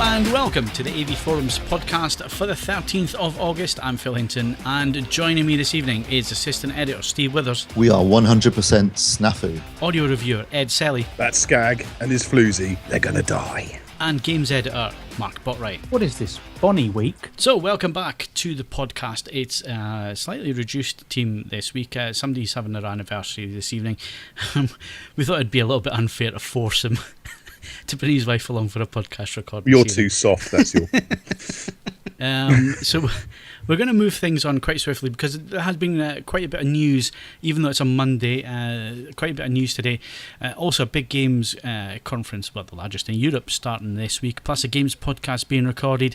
and welcome to the AVForums podcast for the 13th of August. I'm Phil Hinton, and joining me this evening is Assistant Editor Steve Withers. We are 100% snafu. Audio Reviewer Ed Selley. That's Skag and his floozy. They're gonna die. And Games Editor Mark Botwright. What is this, Bonnie Week? So, welcome back to the podcast. It's a slightly reduced team this week. Somebody's having their anniversary this evening. We thought it'd be a little bit unfair to force him to bring his wife along for a podcast record. You're too soft, that's your... So we're going to move things on quite swiftly because there has been quite a bit of news, even though it's a Monday, quite a bit of news today. Also a big games conference, well, the largest in Europe, starting this week, plus a games podcast being recorded.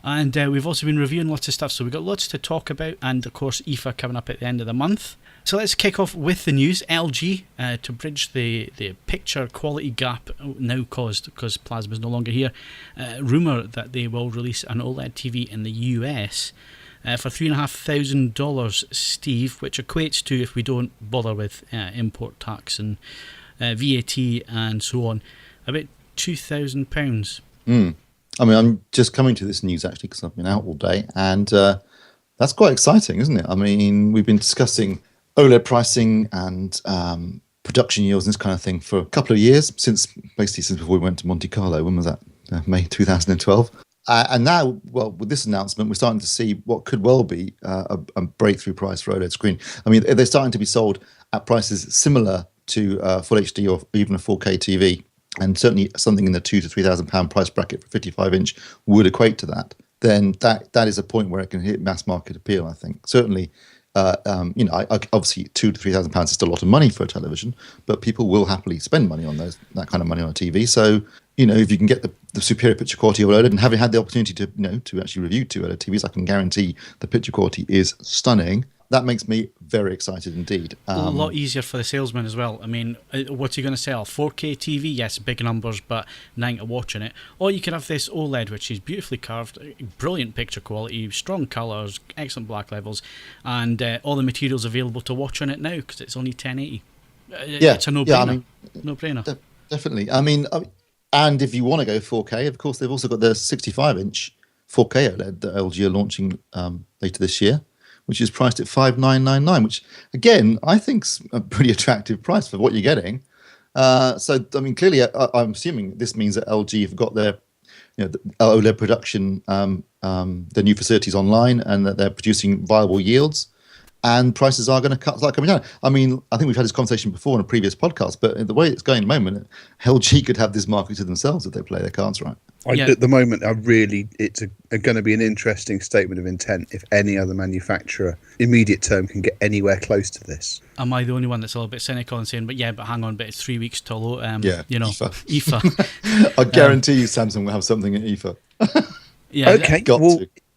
And we've also been reviewing lots of stuff, so we've got lots to talk about, and of course IFA coming up at the end of the month. So let's kick off with the news. LG, to bridge the picture quality gap now caused because Plasma is no longer here, rumour that they will release an OLED TV in the US for $3,500, Steve, which equates to, if we don't bother with import tax and VAT and so on, about £2,000. I mean, I'm just coming to this news actually because I've been out all day, and that's quite exciting, isn't it? I mean, we've been discussing OLED pricing and production yields and this kind of thing for a couple of years, since before we went to Monte Carlo. When was that? May 2012. And now, well, with this announcement, we're starting to see what could well be a breakthrough price for OLED screen. I mean, they're starting to be sold at prices similar to Full HD or even a 4K TV, and certainly something in the £2,000 to £3,000 price bracket for 55-inch would equate to that. Then that is a point where it can hit mass market appeal, I think. Certainly, obviously £2,000 to £3,000 is still a lot of money for a television, but people will happily spend money on that kind of money on a TV. So, if you can get the superior picture quality of OLED, and having had the opportunity to actually review two OLED TVs, I can guarantee the picture quality is stunning. That makes me very excited indeed. A lot easier for the salesman as well. I mean, what's he going to sell? 4K TV? Yes, big numbers, but nothing to watch in it. Or you could have this OLED, which is beautifully carved, brilliant picture quality, strong colours, excellent black levels, and all the materials available to watch on it now because it's only 1080. It's a no-brainer. Yeah, I mean, no-brainer. Definitely. I mean, and if you want to go 4K, of course, they've also got the 65-inch 4K OLED that LG are launching later this year, which is priced at $5,999, which, again, I think's a pretty attractive price for what you're getting. So, I mean, clearly, I'm assuming this means that LG have got their the OLED production, their new facilities online, and that they're producing viable yields, and prices are going to start coming down. I mean, I think we've had this conversation before in a previous podcast, but the way it's going at the moment, LG could have this market to themselves if they play their cards right. At the moment, it's going to be an interesting statement of intent if any other manufacturer, immediate term, can get anywhere close to this. Am I the only one that's a little bit cynical and saying, but hang on, but it's 3 weeks till IFA. I guarantee you Samsung will have something at IFA.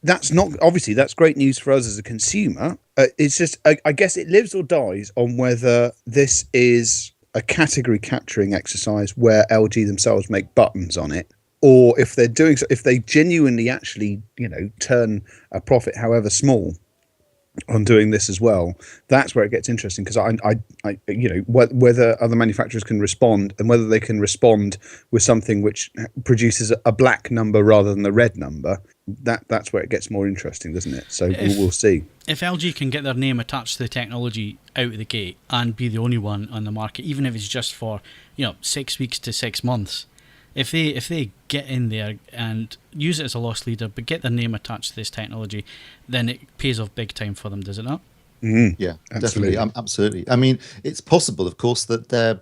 That's great news for us as a consumer. It's just, I guess it lives or dies on whether this is a category capturing exercise where LG themselves make buttons on it, or if they're doing so, if they genuinely actually, turn a profit, however small, on doing this as well. That's where it gets interesting, because whether other manufacturers can respond, and whether they can respond with something which produces a black number rather than the red number. That's where it gets more interesting, doesn't it? So we'll see. If LG can get their name attached to the technology out of the gate and be the only one on the market, even if it's just for 6 weeks to 6 months. If they get in there and use it as a loss leader, but get their name attached to this technology, then it pays off big time for them, does it not? Mm-hmm. Yeah, absolutely. Absolutely. I mean, it's possible, of course, that their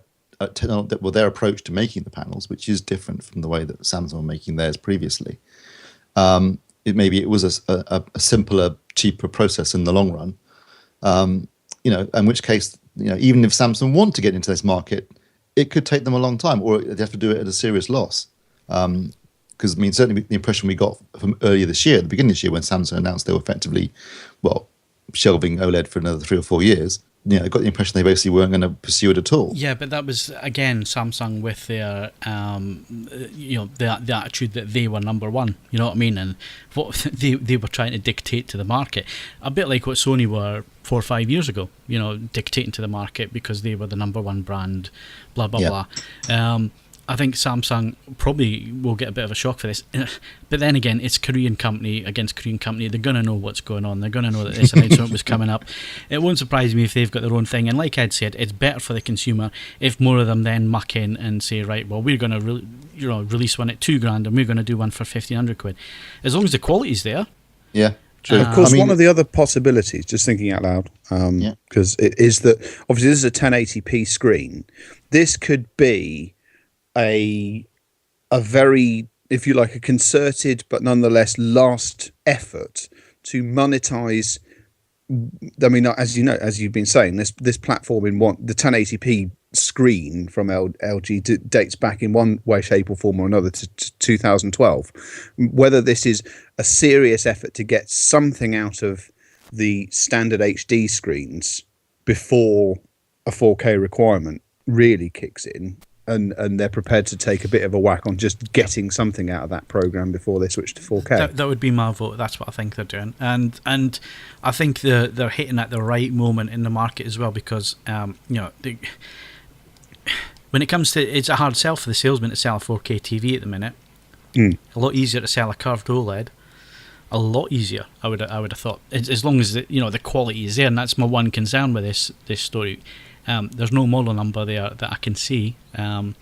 approach to making the panels, which is different from the way that Samsung were making theirs previously. It was a simpler, cheaper process in the long run. In which case, even if Samsung want to get into this market, it could take them a long time, or they have to do it at a serious loss. Because, certainly the impression we got from earlier this year, the beginning of this year, when Samsung announced they were effectively, shelving OLED for another 3 or 4 years, I got the impression they basically weren't going to pursue it at all. Yeah, but that was, again, Samsung with their, the attitude that they were number one, you know what I mean? And what they were trying to dictate to the market. A bit like what Sony were 4 or 5 years ago, dictating to the market because they were the number one brand, blah, blah, blah. I think Samsung probably will get a bit of a shock for this. But then again, it's Korean company against Korean company. They're going to know what's going on. They're going to know that this announcement was coming up. It won't surprise me if they've got their own thing. And like Ed said, it's better for the consumer if more of them then muck in and say, right, well, we're going to release one at $2,000 and we're going to do one for 1,500 quid. As long as the quality's there. Yeah. True. Of course, one of the other possibilities, just thinking out loud, because it is that obviously this is a 1080p screen. This could be a very, if you like, a concerted but nonetheless last effort to monetize. I mean, as you know, as you've been saying, this platform the 1080p screen from LG dates back in one way, shape, or form or another to 2012. Whether this is a serious effort to get something out of the standard HD screens before a 4K requirement really kicks in, and they're prepared to take a bit of a whack on just getting something out of that program before they switch to 4K. That would be my vote. That's what I think they're doing, and I think they're hitting at the right moment in the market as well, because when it comes to, it's a hard sell for the salesman to sell a 4K TV at the minute. A lot easier to sell a curved OLED. A lot easier, I would have thought, as long as the quality is there, and that's my one concern with this story. There's no model number there that I can see. Isn't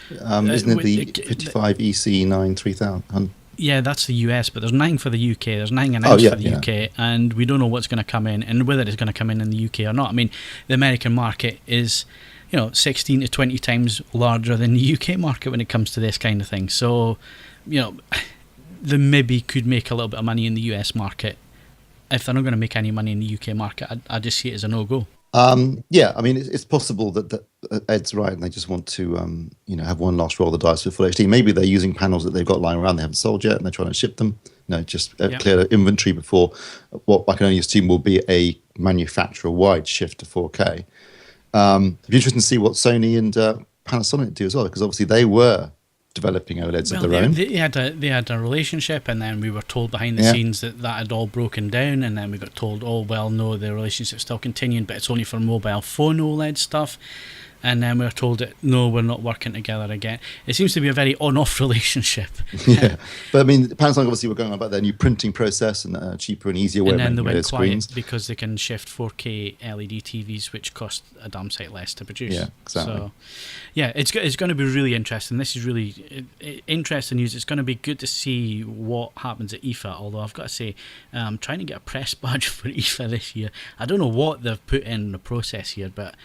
it the 55EC9 3000? Yeah, that's the US, but there's 9 for the UK. There's 9 announced for the UK, and we don't know what's going to come in and whether it's going to come in the UK or not. I mean, the American market is 16 to 20 times larger than the UK market when it comes to this kind of thing. So, they maybe could make a little bit of money in the US market. If they're not going to make any money in the UK market, I just see it as a no-go. I mean, it's possible that Ed's right, and they just want to, have one last roll of the dice with Full HD. Maybe they're using panels that they've got lying around they haven't sold yet, and they're trying to ship them. Just clear the inventory before what I can only assume will be a manufacturer-wide shift to 4K. It'd be interesting to see what Sony and Panasonic do as well, because obviously they were developing OLEDs of their own. They had a relationship, and then we were told behind the scenes that had all broken down, and then we got told, no, the relationship's still continuing, but it's only for mobile phone OLED stuff. And then we were told that, no, we're not working together again. It seems to be a very on-off relationship. Yeah, but I mean, Panasonic obviously were going on about their new printing process and a cheaper and easier way of making their screens. Because they can shift 4K LED TVs, which cost a damn sight less to produce. Yeah, exactly. So, yeah, it's going to be really interesting. This is really interesting news. It's going to be good to see what happens at IFA, although I've got to say, I'm trying to get a press badge for IFA this year. I don't know what they've put in the process here, but...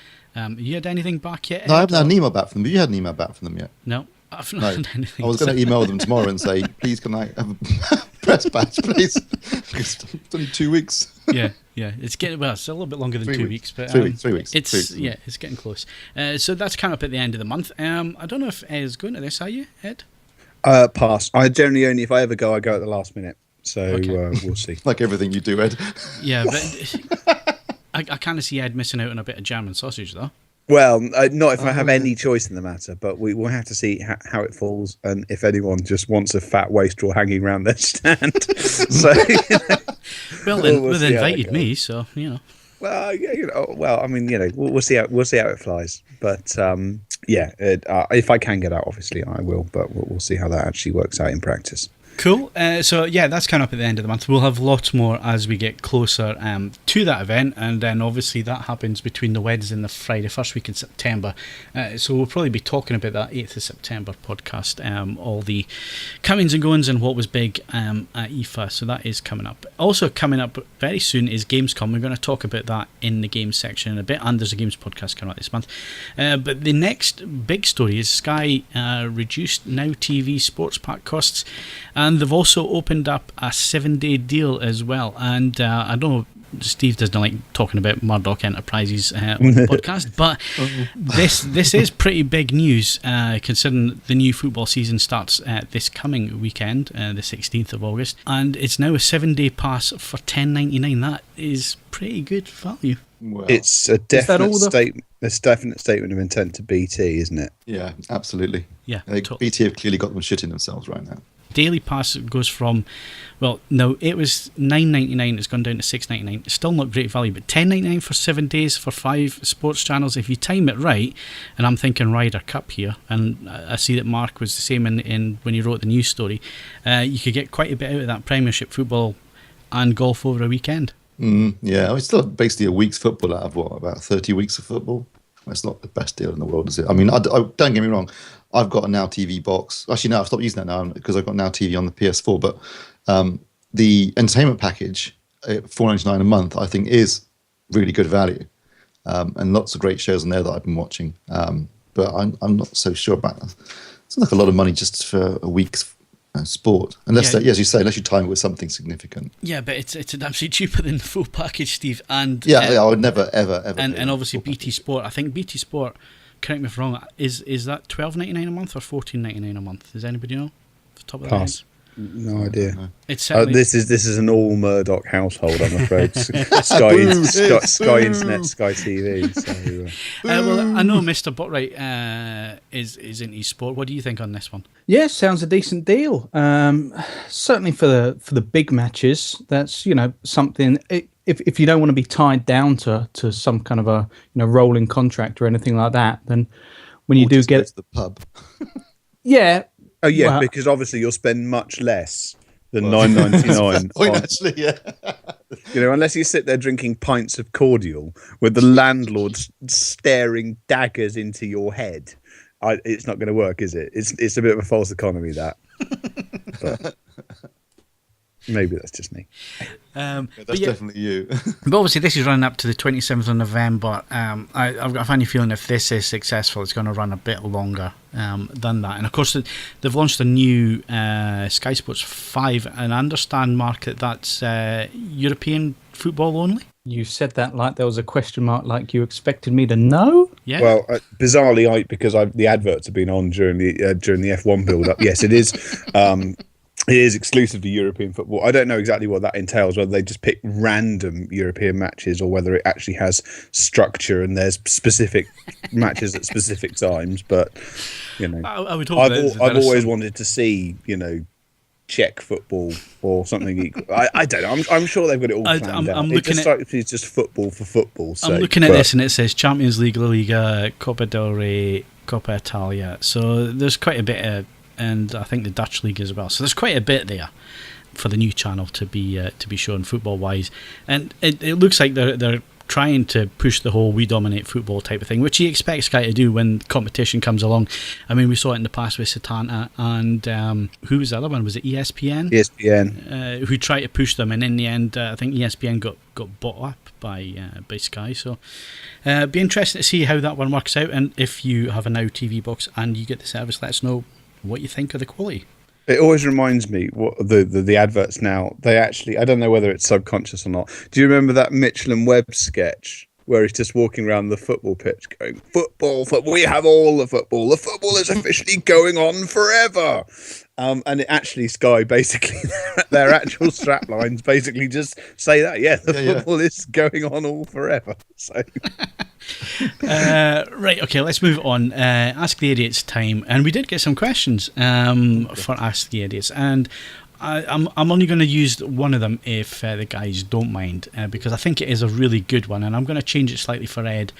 you had anything back yet? No, I haven't had an email back from them. Have you had an email back from them yet? No, I've not had anything. I was going to email them tomorrow and say, please, can I have a press badge, please? Because it's only 2 weeks. Yeah. It's getting, it's a little bit longer than 2 weeks. But, 3 weeks. It's getting close. So that's coming up at the end of the month. I don't know if Ed's going to this, are you, Ed? Pass. I generally only, if I ever go, I go at the last minute. So we'll see. Like everything you do, Ed. Yeah, but... I kind of see Ed missing out on a bit of jam and sausage, though. Well, not if I have any choice in the matter, but we'll have to see how it falls, and if anyone just wants a fat wastrel hanging around their stand. So, well, they've invited me, so Well, I mean, we'll see how it flies. But if I can get out, obviously I will. But we'll see how that actually works out in practice. Cool. So that's coming up at the end of the month. We'll have lots more as we get closer to that event, and then obviously that happens between the Wednesday and the Friday, first week in September. So we'll probably be talking about that 8th of September podcast, all the comings and goings and what was big at IFA. So that is coming up. Also coming up very soon is Gamescom. We're going to talk about that in the games section in a bit, and there's a games podcast coming out this month. But the next big story is Sky reduced Now TV sports pack costs. And they've also opened up a 7-day deal as well. And I don't know, Steve doesn't like talking about Murdoch Enterprises on the podcast, but this is pretty big news considering the new football season starts this coming weekend, the 16th of August. And it's now a 7-day pass for $10.99. That is pretty good value. Well, it's a definite statement. It's a definite statement of intent to BT, isn't it? Yeah, absolutely. Yeah, BT have clearly got them shitting themselves right now. daily pass goes from, well, no, it was $9.99. It's gone down to $6.99. It's still not great value, but $10.99 for 7 days for 5 sports channels. If you time it right, and I'm thinking Ryder Cup here, and I see that Mark was the same in when he wrote the news story. You could get quite a bit out of that Premiership football and golf over a weekend. Yeah, it's still basically a week's football out of about 30 weeks of football. That's not the best deal in the world, is it? I mean, don't get me wrong. I've got a Now TV box. Actually, no, I've stopped using that now because I've got Now TV on the PS4. But the entertainment package, $4.99 a month, I think is really good value. And lots of great shows on there that I've been watching. But I'm not so sure about that. It's like a lot of money just for a week's sport, unless as you say, unless you time it with something significant. Yeah, but it's absolutely cheaper than the full package, Steve. And I would never ever. And obviously BT Sport. I think BT Sport. Correct me if I'm wrong. Is that $12.99 a month or $14.99 a month? Does anybody know? Off the top of their head? No idea. No. It's certainly this is an all Murdoch household, I'm afraid. Sky Internet, Sky TV. So, well, I know Mr. Botwright is in eSport. What do you think on this one? Yeah, sounds a decent deal. Certainly for the big matches, that's something. If you don't want to be tied down to some kind of a rolling contract or anything like that, then when you do get to the pub, yeah. Oh yeah, well, because obviously you'll spend much less than $9.99. Actually, yeah. Unless you sit there drinking pints of cordial with the landlord staring daggers into your head, it's not going to work, is it? It's a bit of a false economy, that. But maybe that's just me. That's definitely you. But obviously this is running up to the 27th of November. I've got a funny feeling if this is successful, it's going to run a bit longer than that. And of course they've launched a new Sky Sports 5, and I understand, Mark, that's European football only. You said that like there was a question mark, like you expected me to know. Yeah. Well, bizarrely, because the adverts have been on during the F1 build-up. Yes, it is. It is exclusive to European football. I don't know exactly what that entails, whether they just pick random European matches or whether it actually has structure and there's specific matches at specific times. But, I would hope I've always wanted to see, Czech football or something equal. I don't know. I'm sure they've got it all planned out. It's just football for football's sake. I'm looking at this and it says Champions League, La Liga, Coppa del Rey, Coppa Italia. So there's quite a bit of, and I think the Dutch league as well. So there's quite a bit there for the new channel to be shown football wise, and it looks like they're trying to push the whole "we dominate football" type of thing, which you expect Sky to do when competition comes along. I mean, we saw it in the past with Satanta and who was the other one? Was it ESPN? ESPN, who tried to push them, and in the end, I think ESPN got bought up by Sky. So, be interested to see how that one works out. And if you have a Now TV box and you get the service, let us know what you think of the quality. It always reminds me what the adverts now. They actually, I don't know whether it's subconscious or not. Do you remember that Mitchell and Webb sketch where he's just walking around the football pitch going, football, we have all the football. The football is officially going on forever. And actually Sky basically, their actual strap lines basically just say that. Yeah, the football is going on all forever. So. Right, okay, let's move on. Ask the Idiots time. And we did get some questions for Ask the Idiots. And I'm only going to use one of them if the guys don't mind, because I think it is a really good one, and I'm going to change it slightly for Ed.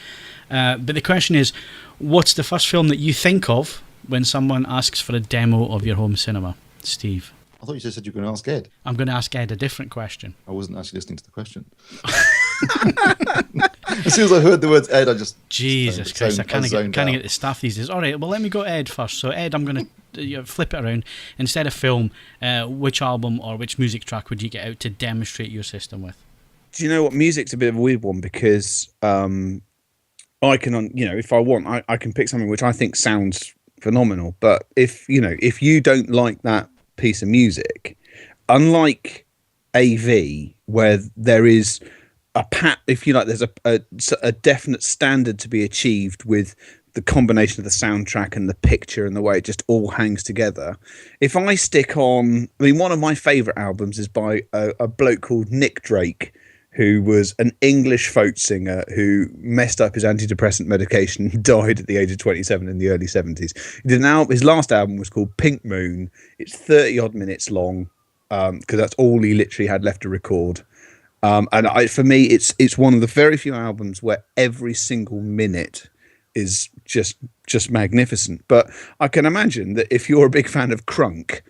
But the question is, what's the first film that you think of when someone asks for a demo of your home cinema? Steve? I thought you just said you were going to ask Ed. I'm going to ask Ed a different question. I wasn't actually listening to the question. As soon as I heard the words Ed, I just... Jesus Christ, I can't get the stuff these days. All right, well, let me go Ed first. So, Ed, I'm going to flip it around. Instead of film, which album or which music track would you get out to demonstrate your system with? Do you know what? Music's a bit of a weird one because I can, if I want, I can pick something which I think sounds phenomenal. But if you don't like that piece of music, unlike AV, where there is if you like, there's a definite standard to be achieved with the combination of the soundtrack and the picture and the way it just all hangs together. If I stick on, one of my favourite albums is by a bloke called Nick Drake, who was an English folk singer who messed up his antidepressant medication and died at the age of 27 in the early 70s. He did his last album was called Pink Moon. It's 30 odd minutes long, because that's all he literally had left to record. For me, it's one of the very few albums where every single minute is just magnificent. But I can imagine that if you're a big fan of crunk,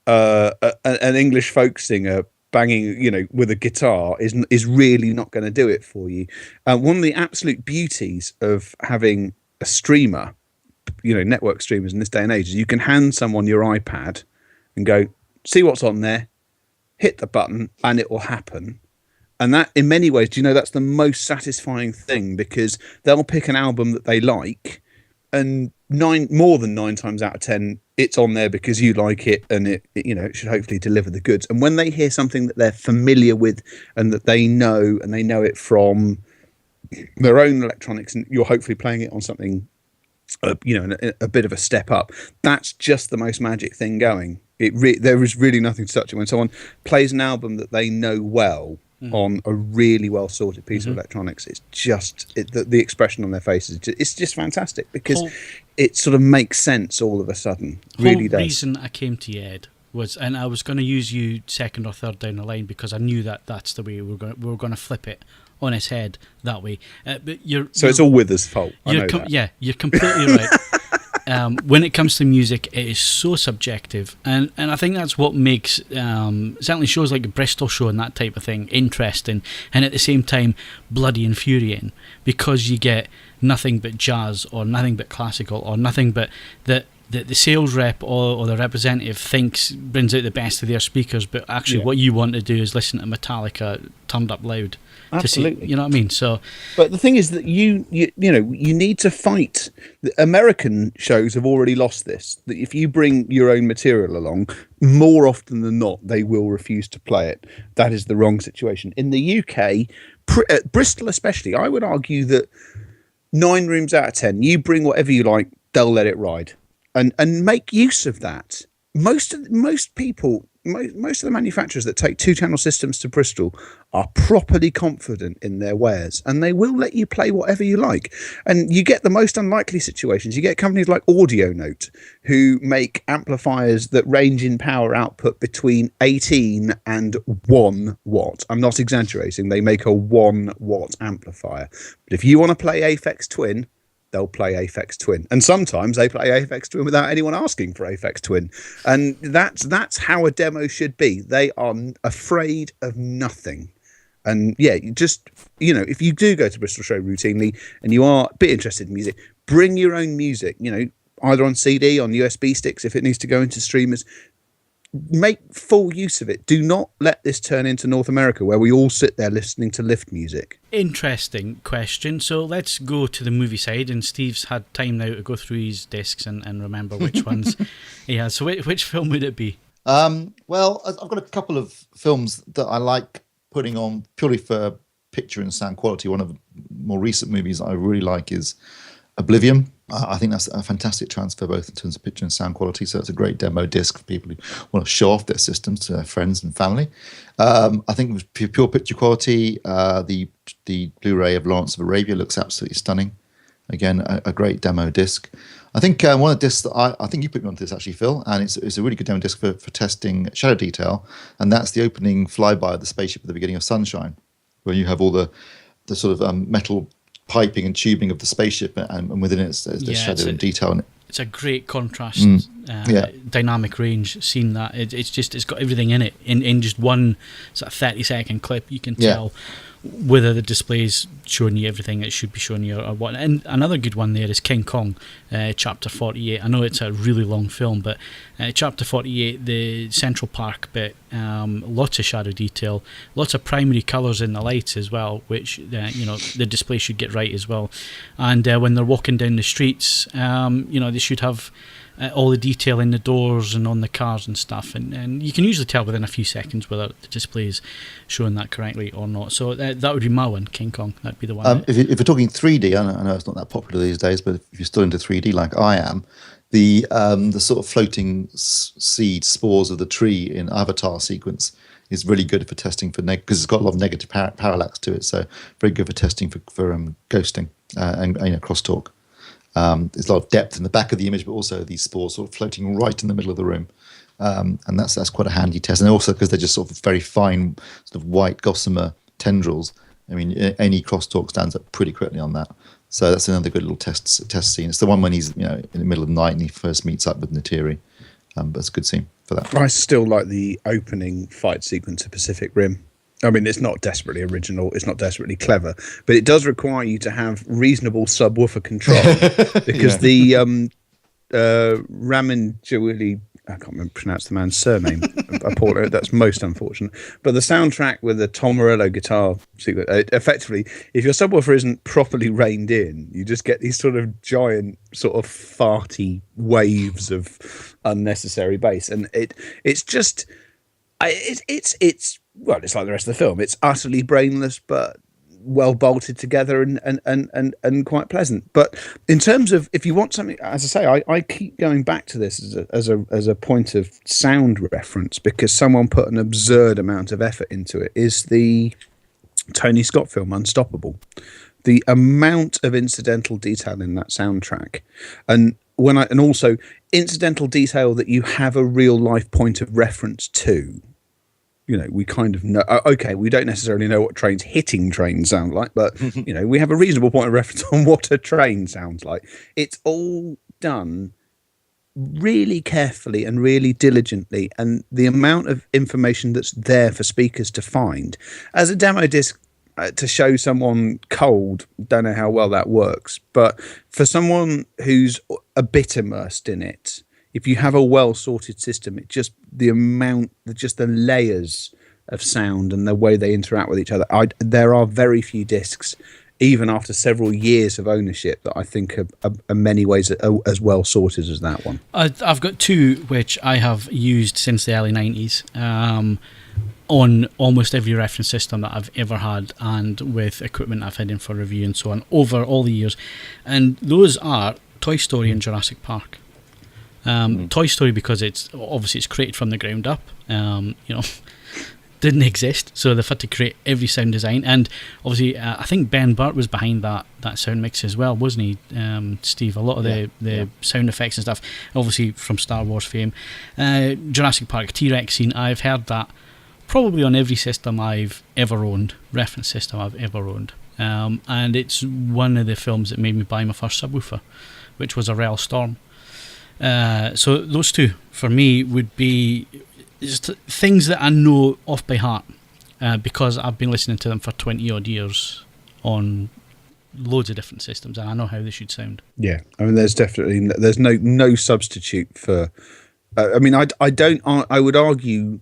an English folk singer banging, with a guitar is really not going to do it for you. One of the absolute beauties of having a streamer, network streamers in this day and age, is you can hand someone your iPad and go, see what's on there, hit the button, and it will happen. And that, in many ways, that's the most satisfying thing, because they'll pick an album that they like, and more than 9 times out of 10, it's on there because you like it, and it should hopefully deliver the goods. And when they hear something that they're familiar with and that they know, and they know it from their own electronics, and you're hopefully playing it on something, a bit of a step up, that's just the most magic thing going. There is really nothing to touch it. When someone plays an album that they know well, on a really well sorted piece of electronics, it's just the expression on their faces. It's just fantastic, because it sort of makes sense all of a sudden. Really does. The reason I came to you, Ed, was, and I was going to use you second or third down the line, because I knew that's the way we were going to flip it on its head that way. But it's all Wither's fault. I know that. Yeah, you're completely right. When it comes to music, it is so subjective, and I think that's what makes certainly shows like the Bristol Show and that type of thing interesting, and at the same time bloody infuriating, because you get nothing but jazz or nothing but classical or nothing but that the sales rep or the representative brings out the best of their speakers, but actually what you want to do is listen to Metallica turned up loud. Absolutely. To see, you know what I mean? So, but the thing is that you need to fight. The American shows have already lost this. That if you bring your own material along, more often than not, they will refuse to play it. That is the wrong situation. In the UK, Bristol especially, I would argue that 9 rooms out of 10, you bring whatever you like, they'll let it ride, and make use of that. Most of the manufacturers that take 2-channel systems to Bristol are properly confident in their wares, and they will let you play whatever you like. And you get the most unlikely situations. You get companies like Audio Note, who make amplifiers that range in power output between 18 and 1 watt. I'm not exaggerating. They make a 1 watt amplifier. But if you want to play Aphex Twin, they'll play Aphex Twin, and sometimes they play Aphex Twin without anyone asking for Aphex Twin, and that's how a demo should be. They are afraid of nothing. And if you do go to Bristol Show routinely and you are a bit interested in music, bring your own music, either on CD, on USB sticks if it needs to go into streamers. Make full use of it. Do not let this turn into North America, where we all sit there listening to lift music. Interesting question. So let's go to the movie side, and Steve's had time now to go through his discs and remember which ones he has. So which film would it be? Well, I've got a couple of films that I like putting on purely for picture and sound quality. One of the more recent movies I really like is Oblivion. I think that's a fantastic transfer, both in terms of picture and sound quality. So it's a great demo disc for people who want to show off their systems to their friends and family. I think it was pure picture quality. The Blu-ray of Lawrence of Arabia looks absolutely stunning. Again, a great demo disc. I think one of the discs that I think you put me onto this actually, Phil, and it's a really good demo disc for testing shadow detail, and that's the opening flyby of the spaceship at the beginning of Sunshine, where you have all the sort of metal piping and tubing of the spaceship, and within it there's shadow and detail in it. It's a great contrast, dynamic range. Seeing that, it's got everything in it in just one sort of 30-second clip. You can tell whether the display's showing you everything it should be showing you or what. And another good one there is King Kong, Chapter 48. I know it's a really long film, but Chapter 48, the Central Park bit, lots of shadow detail, lots of primary colours in the lights as well, which the display should get right as well. And when they're walking down the streets, they should have all the detail in the doors and on the cars and stuff, and you can usually tell within a few seconds whether the display is showing that correctly or not. So that would be my one, King Kong. That'd be the one. If you're talking 3D, I know it's not that popular these days, but if you're still into 3D like I am, The sort of floating seed spores of the tree in Avatar sequence is really good for testing for because it's got a lot of negative parallax to it, so very good for testing for ghosting and crosstalk. There's a lot of depth in the back of the image, but also these spores sort of floating right in the middle of the room, and that's quite a handy test. And also because they're just sort of very fine, sort of white gossamer tendrils. I mean, any crosstalk stands up pretty quickly on that. So that's another good little test scene. It's the one when he's in the middle of the night and he first meets up with Neytiri. But it's a good scene for that. I still like the opening fight sequence of Pacific Rim. I mean, it's not desperately original, it's not desperately clever, but it does require you to have reasonable subwoofer control because the Ramin Djawadi, I can't remember pronounce the man's surname. That's most unfortunate. But the soundtrack with the Tom Morello guitar sequence, effectively, if your subwoofer isn't properly reined in, you just get these sort of giant, sort of farty waves of unnecessary bass, and it's just, it's well, it's like the rest of the film. It's utterly brainless, but well bolted together and quite pleasant. But in terms of, if you want something, as I say, I keep going back to this as a point of sound reference because someone put an absurd amount of effort into it, is the Tony Scott film Unstoppable. The amount of incidental detail in that soundtrack, and also incidental detail that you have a real life point of reference to. We kind of know, okay, we don't necessarily know what trains hitting trains sound like, but, we have a reasonable point of reference on what a train sounds like. It's all done really carefully and really diligently, and the amount of information that's there for speakers to find. As a demo disc, to show someone cold, don't know how well that works, but for someone who's a bit immersed in it, if you have a well-sorted system, the layers of sound and the way they interact with each other. There are very few discs, even after several years of ownership, that I think are in many ways as well-sorted as that one. I've got two which I have used since the early 90s on almost every reference system that I've ever had, and with equipment I've had in for review and so on, over all the years. And those are Toy Story and Jurassic Park. Toy Story, because it's created from the ground up, didn't exist, so they've had to create every sound design, and obviously I think Ben Burt was behind that sound mix as well, wasn't he, Steve? A lot of the sound effects and stuff, obviously from Star Wars fame. Jurassic Park T-Rex scene, I've heard that probably on every system I've ever owned, reference system I've ever owned, and it's one of the films that made me buy my first subwoofer, which was a Rel Storm. So those two for me would be just things that I know off by heart, because I've been listening to them for 20 odd years on loads of different systems, and I know how they should sound. Yeah, I mean, there's no substitute for. I mean, I would argue,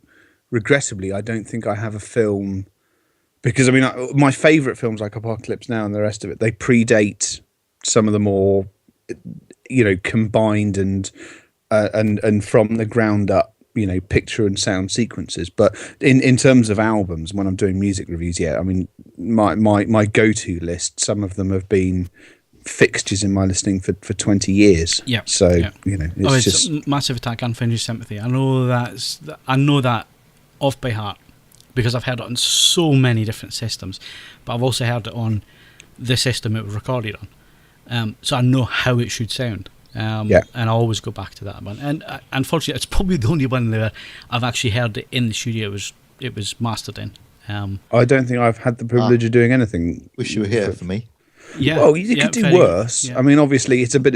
regrettably, I don't think I have a film, because I mean, my favourite films like Apocalypse Now and the rest of it, they predate some of the more, combined and from the ground up, picture and sound sequences. But in terms of albums, when I'm doing music reviews, I mean, my go-to list, some of them have been fixtures in my listening for 20 years. Yeah. So it's just Massive Attack, Unfinished Sympathy. I know that off by heart because I've heard it on so many different systems, but I've also heard it on the system it was recorded on. So I know how it should sound. And I always go back to that one. And unfortunately, it's probably the only one that I've actually heard it in the studio. It was mastered in. I don't think I've had the privilege of doing anything. Wish You Were Here for me. Yeah. Well, you could do worse. Yeah. I mean, obviously, it's a bit.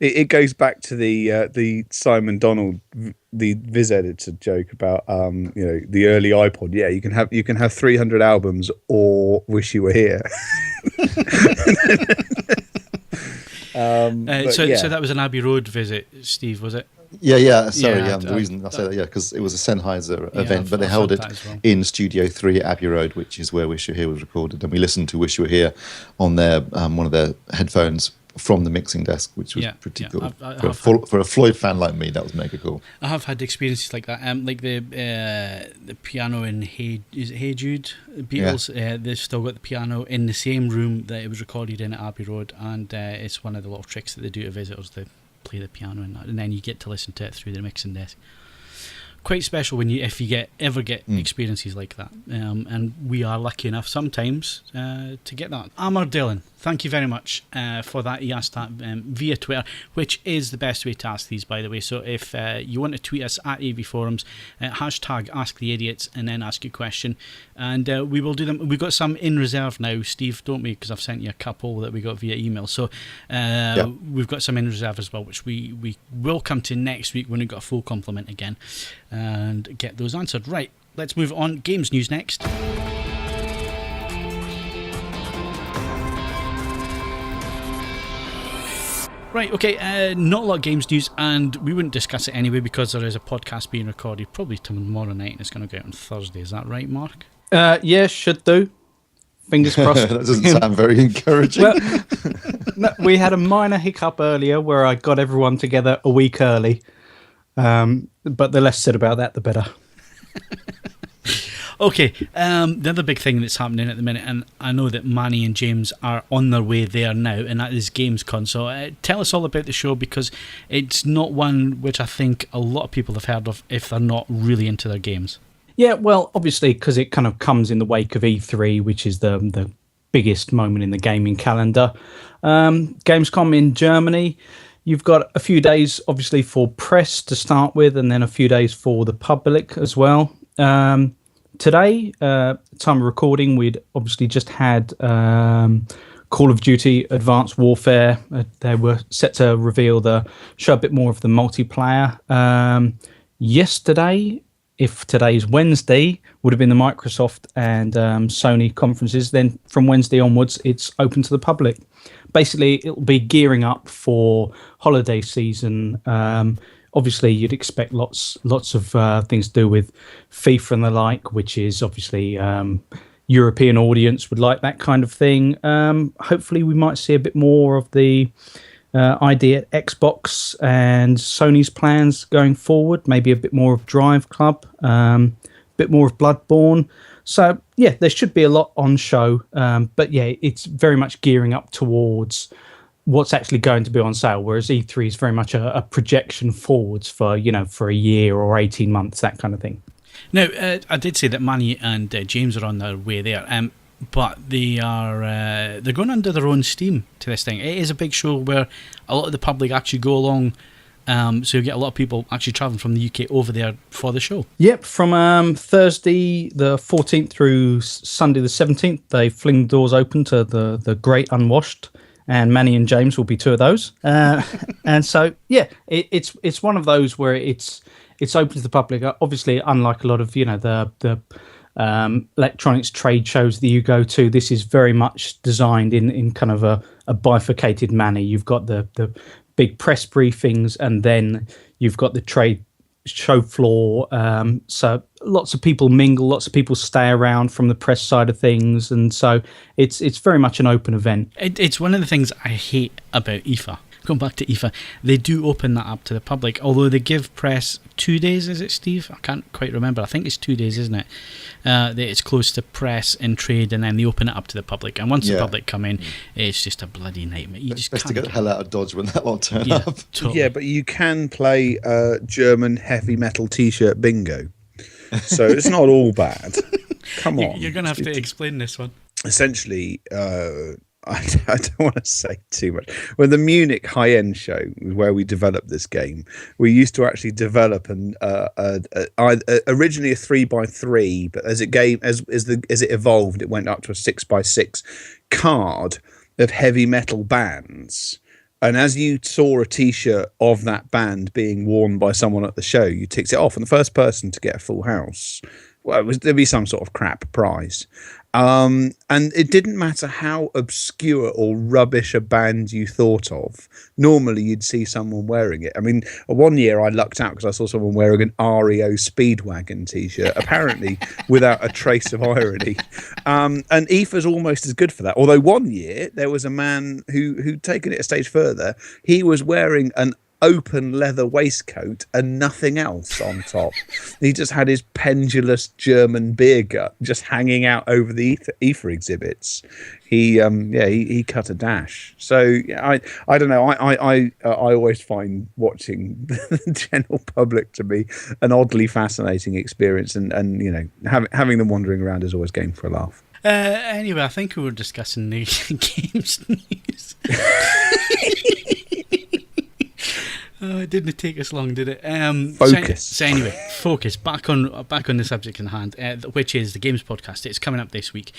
It goes back to the Simon Donald, the Viz editor joke about the early iPod. Yeah, you can have 300 albums or Wish You Were Here. So that was an Abbey Road visit, Steve, was it? Yeah. Sorry, the reason I say that, because it was a Sennheiser event, but they held it in Studio 3 at Abbey Road, which is where Wish You Were Here was recorded, and we listened to Wish You Were Here on their one of their headphones from the mixing desk, which was pretty cool. For a Floyd fan like me, that was mega cool. I have had experiences like that. Like the piano in Hey Jude, the Beatles, they've still got the piano in the same room that it was recorded in at Abbey Road, and it's one of the little tricks that they do to visitors. They play the piano and then you get to listen to it through the mixing desk. Quite special if you ever get experiences like that, and we are lucky enough sometimes to get that. Amar Dillon, thank you very much for that. He asked that via Twitter, which is the best way to ask these, by the way. So if you want to tweet us at AVForums, hashtag #AskTheIdiots, and then ask your question, and we will do them. We've got some in reserve now, Steve, don't we? Because I've sent you a couple that we got via email. So we've got some in reserve as well, which we will come to next week when we've got a full complement again and get those answered. Right, let's move on. Games news next. Right, okay, not a lot of games news, and we wouldn't discuss it anyway because there is a podcast being recorded probably tomorrow night and it's going to go out on Thursday. Is that right, Mark? Yeah, should do. Fingers crossed. That doesn't sound very encouraging. Well, no, we had a minor hiccup earlier where I got everyone together a week early. But the less said about that, the better. Okay, the other big thing that's happening at the minute, and I know that Manny and James are on their way there now, and that is Gamescom. So tell us all about the show, because it's not one which I think a lot of people have heard of if they're not really into their games. Yeah, well, obviously, because it kind of comes in the wake of E3, which is the biggest moment in the gaming calendar. Gamescom in Germany. You've got a few days, obviously, for press to start with, and then a few days for the public as well. Today, time of recording, we'd obviously just had Call of Duty Advanced Warfare. They were set to show a bit more of the multiplayer. Yesterday, if today's Wednesday, would have been the Microsoft and Sony conferences. Then from Wednesday onwards, it's open to the public. Basically, it'll be gearing up for holiday season. Obviously, you'd expect lots of things to do with FIFA and the like, which is obviously European audience would like that kind of thing. Hopefully, we might see a bit more of the idea at Xbox and Sony's plans going forward. Maybe a bit more of Drive Club, a bit more of Bloodborne. So, yeah, there should be a lot on show. But, yeah, it's very much gearing up towards what's actually going to be on sale, whereas E3 is very much a projection forwards for a year or 18 months, that kind of thing. Now, I did say that Manny and James are on their way there, but they're going under their own steam to this thing. It is a big show where a lot of the public actually go along, so you get a lot of people actually travelling from the UK over there for the show. Yep, from Thursday the 14th through Sunday the 17th, they fling the doors open to the Great Unwashed, and Manny and James will be two of those. And so, yeah, it's one of those where it's open to the public. Obviously, unlike a lot of the electronics trade shows that you go to, this is very much designed in kind of a bifurcated manner. You've got the big press briefings, and then you've got the trade show floor. So lots of people mingle, lots of people stay around from the press side of things, and so it's very much an open event. It's one of the things I hate about IFA. Going back to IFA, they do open that up to the public, although they give press 2 days, is it, Steve? I can't quite remember. I think it's 2 days, isn't it? It's closed to press and trade, and then they open it up to the public. And once the public come in, it's just a bloody nightmare. You just best to get the hell out of Dodge when that one turn up. Totally. Yeah, but you can play German heavy metal T-shirt bingo, so it's not all bad. Come on, you're going to have to explain this one. Essentially, I don't want to say too much. When the Munich high-end show, where we developed this game, we used to actually develop originally a 3x3, but as it evolved, it went up to a 6x6 card of heavy metal bands. And as you saw a T-shirt of that band being worn by someone at the show, you ticked it off, and the first person to get a full house, well, there'd be some sort of crap prize. And it didn't matter how obscure or rubbish a band you thought of. Normally, you'd see someone wearing it. I mean, one year I lucked out because I saw someone wearing an REO Speedwagon T-shirt, apparently without a trace of irony. And IFA's almost as good for that. Although one year there was a man who'd taken it a stage further. He was wearing an open leather waistcoat and nothing else on top. He just had his pendulous German beer gut just hanging out over the ether exhibits. He cut a dash. So I don't know. I always find watching the general public to be an oddly fascinating experience, and you know, having them wandering around is always game for a laugh. Anyway, I think we were discussing the games news. Oh, it didn't take us long, did it? Focus. So anyway, focus. Back on the subject in hand, which is the Games podcast. It's coming up this week.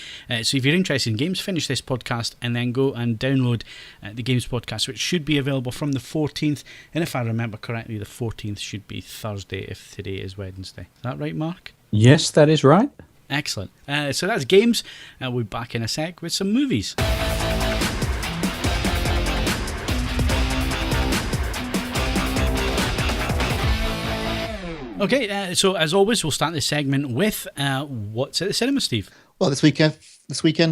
So if you're interested in games, finish this podcast and then go and download the Games podcast, which should be available from the 14th. And if I remember correctly, the 14th should be Thursday if today is Wednesday. Is that right, Mark? Yes, that is right. Excellent. So that's games. We'll be back in a sec with some movies. Okay, so as always, we'll start this segment with what's at the cinema, Steve? Well, this weekend,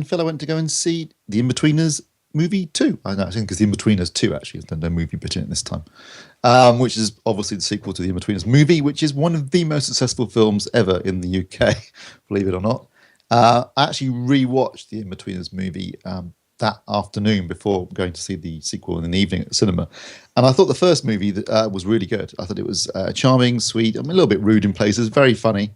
Phil, I went to go and see the Inbetweeners movie 2. I know, I think it's the Inbetweeners 2, actually. There's no movie bit in it this time. Which is obviously the sequel to the Inbetweeners movie, which is one of the most successful films ever in the UK, believe it or not. I actually rewatched the Inbetweeners movie that afternoon before going to see the sequel in the evening at the cinema. And I thought the first movie was really good. I thought it was charming, sweet, a little bit rude in places, very funny.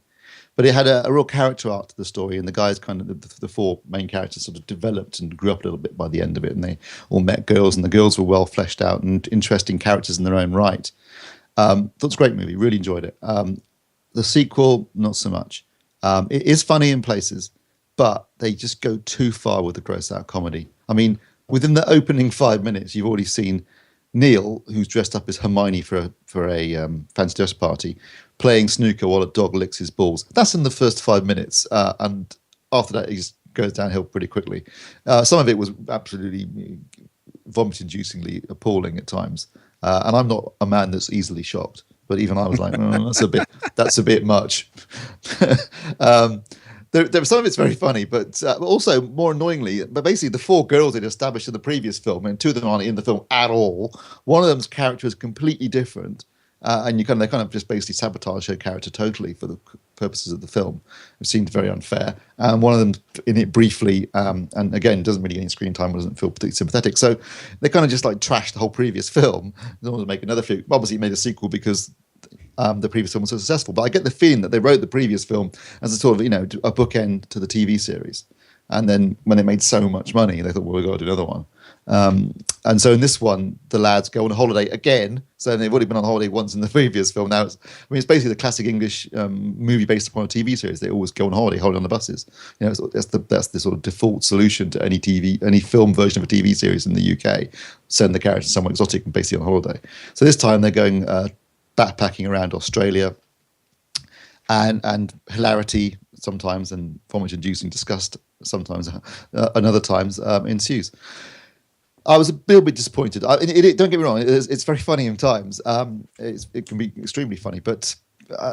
But it had a real character arc to the story, and the guys the four main characters sort of developed and grew up a little bit by the end of it, and they all met girls, and the girls were well fleshed out and interesting characters in their own right. Thought it was a great movie, really enjoyed it. The sequel, not so much. It is funny in places, but they just go too far with the gross out comedy. I mean, within the opening 5 minutes, you've already seen Neil, who's dressed up as Hermione for a fancy dress party, playing snooker while a dog licks his balls. That's in the first 5 minutes, and after that, it just goes downhill pretty quickly. Some of it was absolutely vomit-inducingly appalling at times, and I'm not a man that's easily shocked, but even I was like, that's a bit much. Some of it's very funny, but also more annoyingly, but basically the four girls they'd established in the previous film, and two of them aren't in the film at all. One of them's character is completely different, and they kind of just basically sabotage her character totally for the purposes of the film. It seemed very unfair. And one of them in it briefly, and again doesn't really get any screen time, doesn't feel particularly sympathetic. So they kind of just like trashed the whole previous film. They wanted to make another film. Obviously, made a sequel because the previous film was so successful. But I get the feeling that they wrote the previous film as a sort of, a bookend to the TV series. And then when they made so much money, they thought, well, we've got to do another one. And so in this one, the lads go on a holiday again. So they've already been on holiday once in the previous film. Now it's basically the classic English movie based upon a TV series. They always go on holiday on the buses. That's the sort of default solution to any film version of a TV series in the UK. Send the character somewhere exotic and basically on holiday. So this time they're going backpacking around Australia, and hilarity sometimes and vomit-inducing disgust sometimes and other times ensues. I was a little bit disappointed. Don't get me wrong; it's very funny in times. It can be extremely funny, but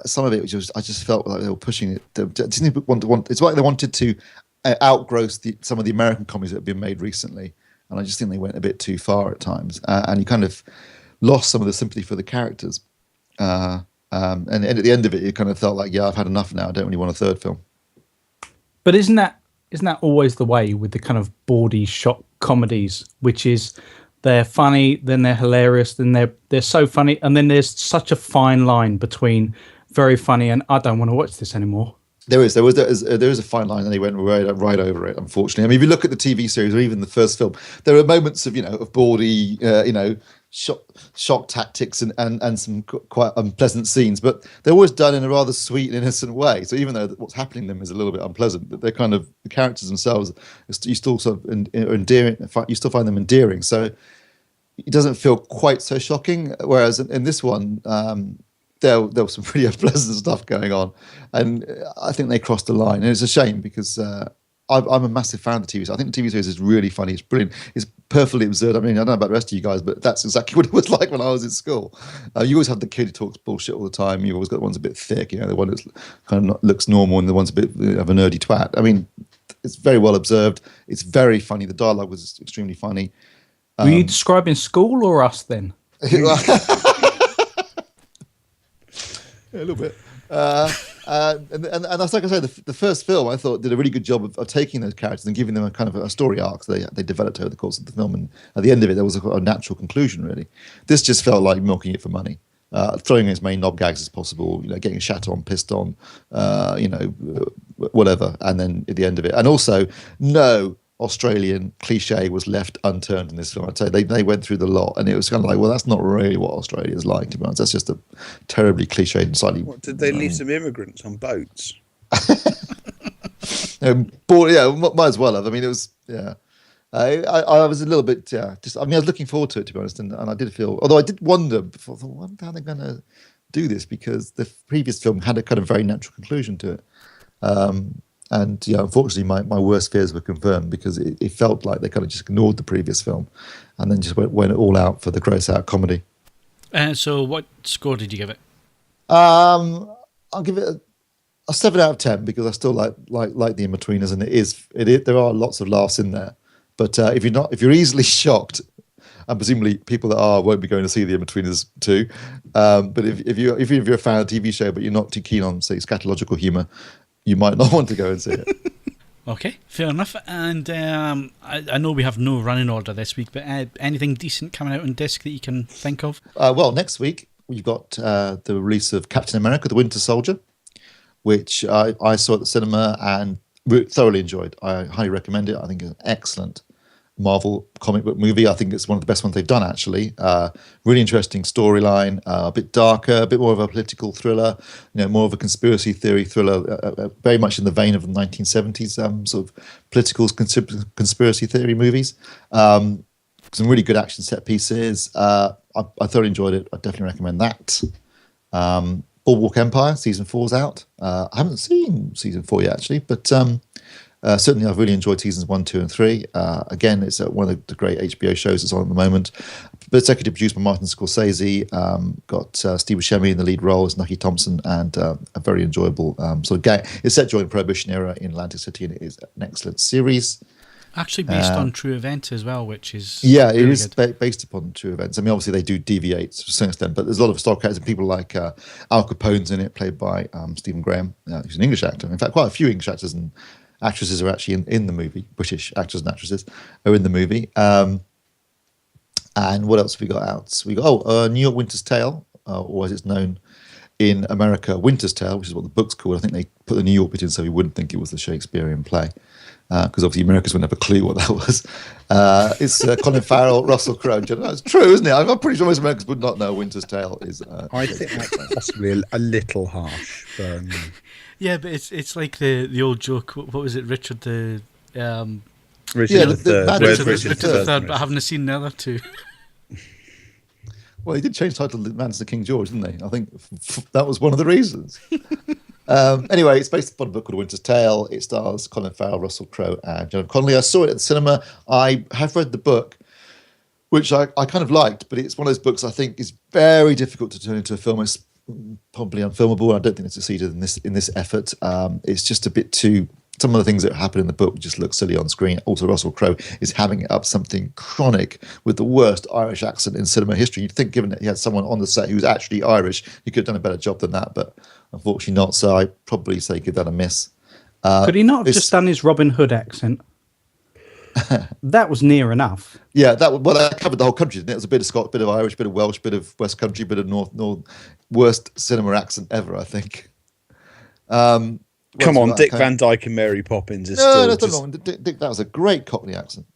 some of it I just felt like they were pushing it. It's like they wanted to outgrow some of the American comedies that have been made recently, and I just think they went a bit too far at times, and you kind of lost some of the sympathy for the characters. And at the end of it, you kind of felt like, yeah, I've had enough now. I don't really want a third film. But isn't that always the way with the kind of bawdy shock comedies, which is they're funny, then they're hilarious, then they're so funny, and then there's such a fine line between very funny and I don't want to watch this anymore. There is a fine line, and they went right over it. Unfortunately, I mean, if you look at the TV series or even the first film, there are moments of of bawdy, shock tactics and some quite unpleasant scenes, but they're always done in a rather sweet and innocent way. So even though what's happening to them is a little bit unpleasant, they're kind of the characters themselves. You still sort of endearing. You still find them endearing. So it doesn't feel quite so shocking. Whereas in this one, there was some pretty unpleasant stuff going on, and I think they crossed the line. And it's a shame because I'm a massive fan of the TV series. I think the TV series is really funny. It's brilliant. It's perfectly absurd. I mean, I don't know about the rest of you guys, but that's exactly what it was like when I was in school. You always have the kid who talks bullshit all the time. You've always got the ones a bit thick, the one that kind of looks normal, and the one's a bit of a nerdy twat. I mean, it's very well observed. It's very funny. The dialogue was extremely funny. Were you describing school or us then? a little bit. And that's like I said, the first film I thought did a really good job of taking those characters and giving them a kind of a story arc they developed over the course of the film, and at the end of it there was a natural conclusion. Really, this just felt like milking it for money, throwing in as many knob gags as possible, getting shat on, pissed on, whatever, and then at the end of it, and also no Australian cliche was left unturned in this film. I'd say they went through the lot, and it was kind of like, well, that's not really what Australia is like, to be honest. That's just a terribly cliched and slightly. What, did they leave some immigrants on boats? Might as well have. I mean, it was I was a little bit I was looking forward to it, to be honest, and I did feel, although I did wonder before, I thought, I wonder how they're going to do this, because the previous film had a kind of very natural conclusion to it. And unfortunately, my worst fears were confirmed, because it felt like they kind of just ignored the previous film, and then just went all out for the gross out comedy. So, what score did you give it? I'll give it a 7 out of 10, because I still like the Inbetweeners, and it there are lots of laughs in there. But if you're easily shocked, and presumably people that won't be going to see the Inbetweeners too. But if you're a fan of the TV show, but you're not too keen on, say, scatological humour, you might not want to go and see it. Okay, fair enough. And I know we have no running order this week, but anything decent coming out on disc that you can think of? Well, next week we've got the release of Captain America: The Winter Soldier, which I saw at the cinema and thoroughly enjoyed. I highly recommend it. I think it's an excellent Marvel comic book movie. I think it's one of the best ones they've done, actually. Really interesting storyline, a bit darker, a bit more of a political thriller, more of a conspiracy theory thriller, very much in the vein of the 1970s sort of political conspiracy theory movies. Some really good action set pieces. I thoroughly enjoyed it. I definitely recommend that. Boardwalk Empire season 4's out. I haven't seen season 4 yet, actually, but certainly I've really enjoyed seasons 1, 2, and 3. Again, it's one of the great HBO shows that's on at the moment. But executive produced by Martin Scorsese. Got Steve Buscemi in the lead role as Nucky Thompson, and a very enjoyable sort of game. It's set during the Prohibition era in Atlantic City, and it is an excellent series. Actually based on true events as well, which is it is based upon true events. I mean, obviously they do deviate to a certain extent, but there's a lot of stock characters and people like Al Capone's in it, played by Stephen Graham, who's an English actor. In fact, quite a few English actors and actresses are actually in the movie. British actors and actresses are in the movie. And what else have we got out? We got New York Winter's Tale, or as it's known in America, Winter's Tale, which is what the book's called. I think they put the New York bit in so we wouldn't think it was the Shakespearean play, because obviously Americans wouldn't have a clue what that was. It's Colin Farrell, Russell Crowe. It's true, isn't it? I'm pretty sure most Americans would not know Winter's Tale is. I think that's possibly a little harsh. But, yeah, but it's like the old joke. What was it, Richard the? Richard the Third, but I haven't seen the other two. Well, he did change the title to Man's the King George, didn't he? I think that was one of the reasons. Anyway, it's based upon a book called Winter's Tale. It stars Colin Farrell, Russell Crowe, and Jennifer Connelly. I saw it at the cinema. I have read the book, which I kind of liked, but it's one of those books I think is very difficult to turn into a film. It's probably unfilmable. I don't think it succeeded in this effort. It's just a bit too. Some of the things that happen in the book just look silly on screen. Also, Russell Crowe is having it up something chronic with the worst Irish accent in cinema history. You'd think, given that he had someone on the set who's actually Irish, he could have done a better job than that, but unfortunately not. So I'd probably say give that a miss. Could he not have just done his Robin Hood accent? That was near enough. Yeah, that covered the whole country, didn't it? It was a bit of Scottish, bit of Irish, bit of Welsh, bit of West Country, bit of North. Worst cinema accent ever, I think. Come on, Dick Van Dyke and Mary Poppins is Dick, that was a great Cockney accent.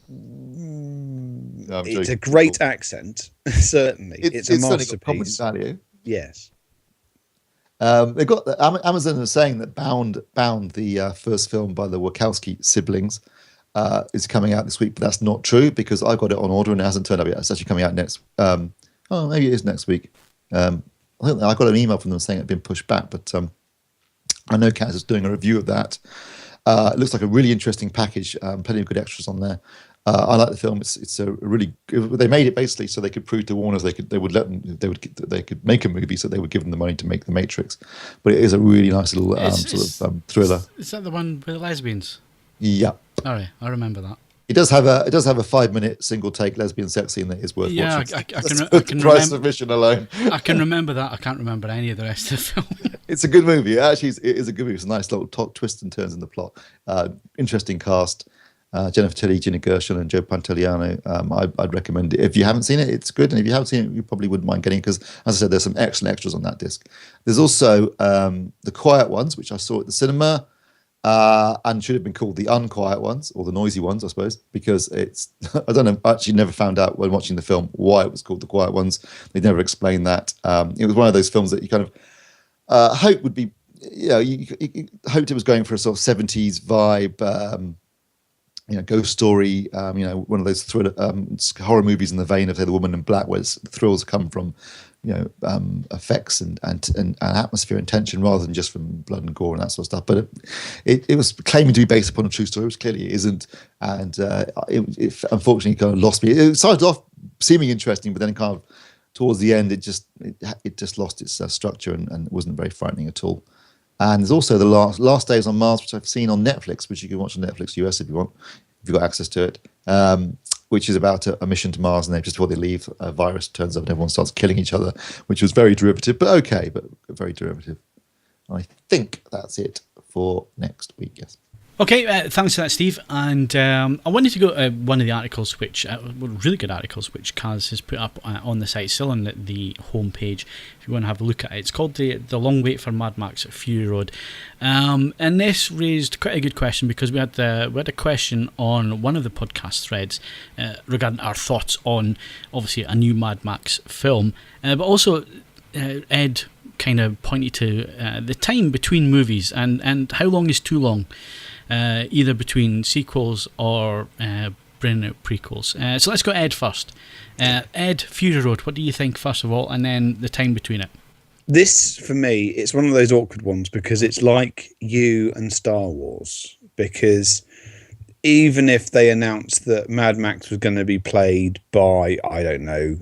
No, it's a great accent, certainly. It's a masterpiece. Value. Yes. They got Amazon is saying that Bound, the first film by the Wachowski siblings, is coming out this week, but that's not true because I got it on order and it hasn't turned up yet. It's actually coming out next. Maybe it is next week. I think I got an email from them saying it had been pushed back, but I know Kaz is doing a review of that. It looks like a really interesting package. Plenty of good extras on there. I like the film. It's a really. They made it basically so they could prove to Warner's they could make a movie, so they would give them the money to make The Matrix. But it is a really nice little thriller. Is that the one with the lesbians? Yeah. All right, I remember that. It does have a 5-minute single take lesbian sex scene that is worth Yeah, watching. I The can price remember. of admission alone. I can remember that. I can't remember any of the rest of the film. It's a good movie. Actually, it is a good movie. It's a nice little twist and turns in the plot. Interesting cast. Jennifer Tilly, Gina Gershon, and Joe Pantoliano. I'd recommend it. If you haven't seen it, it's good. And if you haven't seen it, you probably wouldn't mind getting it because, as I said, there's some excellent extras on that disc. There's also The Quiet Ones, which I saw at the cinema, and should have been called The Unquiet Ones, or The Noisy Ones, I suppose, because it's, I don't know, I actually never found out when watching the film why it was called The Quiet Ones. They never explained that. It was one of those films that you kind of hope would be, you hoped it was going for a sort of 70s vibe, ghost story, one of those thriller horror movies in the vein of, say, The Woman in Black, where the thrills come from, effects and atmosphere and tension rather than just from blood and gore and that sort of stuff. But it was claiming to be based upon a true story, which clearly it isn't, and it unfortunately kind of lost me. It started off seeming interesting, but then kind of towards the end, it just lost its structure and wasn't very frightening at all. And there's also the last Days on Mars, which I've seen on Netflix, which you can watch on Netflix US if you want, if you've got access to it, which is about a mission to Mars, and then just before they leave, a virus turns up and everyone starts killing each other, which was very derivative, but okay, but very derivative. I think that's it for next week, yes. Okay, thanks for that, Steve. And I wanted to go to one of the articles, which really good articles, which Kaz has put up on the site, still on the homepage. If you want to have a look at it, it's called the Long Wait for Mad Max Fury Road, and this raised quite a good question because we had a question on one of the podcast threads regarding our thoughts on obviously a new Mad Max film, but also Ed kind of pointed to the time between movies and how long is too long. Either between sequels or bringing out prequels. So let's go Ed first. Ed, Fury Road, what do you think first of all, and then the time between it? This, for me, it's one of those awkward ones because it's like you and Star Wars. Because even if they announced that Mad Max was going to be played by, I don't know,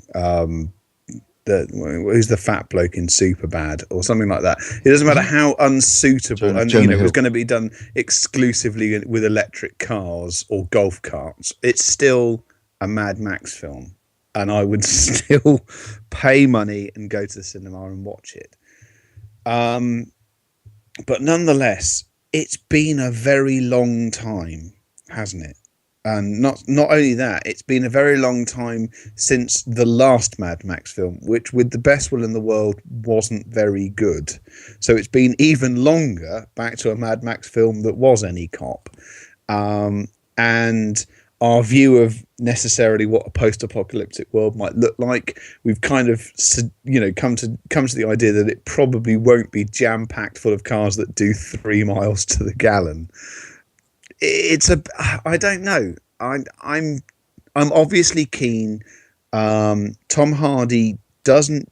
who's the fat bloke in Superbad or something like that. It doesn't matter how unsuitable, it was going to be done exclusively with electric cars or golf carts. It's still a Mad Max film, and I would still pay money and go to the cinema and watch it. But nonetheless, it's been a very long time, hasn't it? And not only that, it's been a very long time since the last Mad Max film, which with the best will in the world wasn't very good. So it's been even longer back to a Mad Max film that was any cop. And our view of necessarily what a post-apocalyptic world might look like, we've kind of come to the idea that it probably won't be jam-packed full of cars that do 3 miles to the gallon. I don't know. I'm obviously keen. Tom Hardy doesn't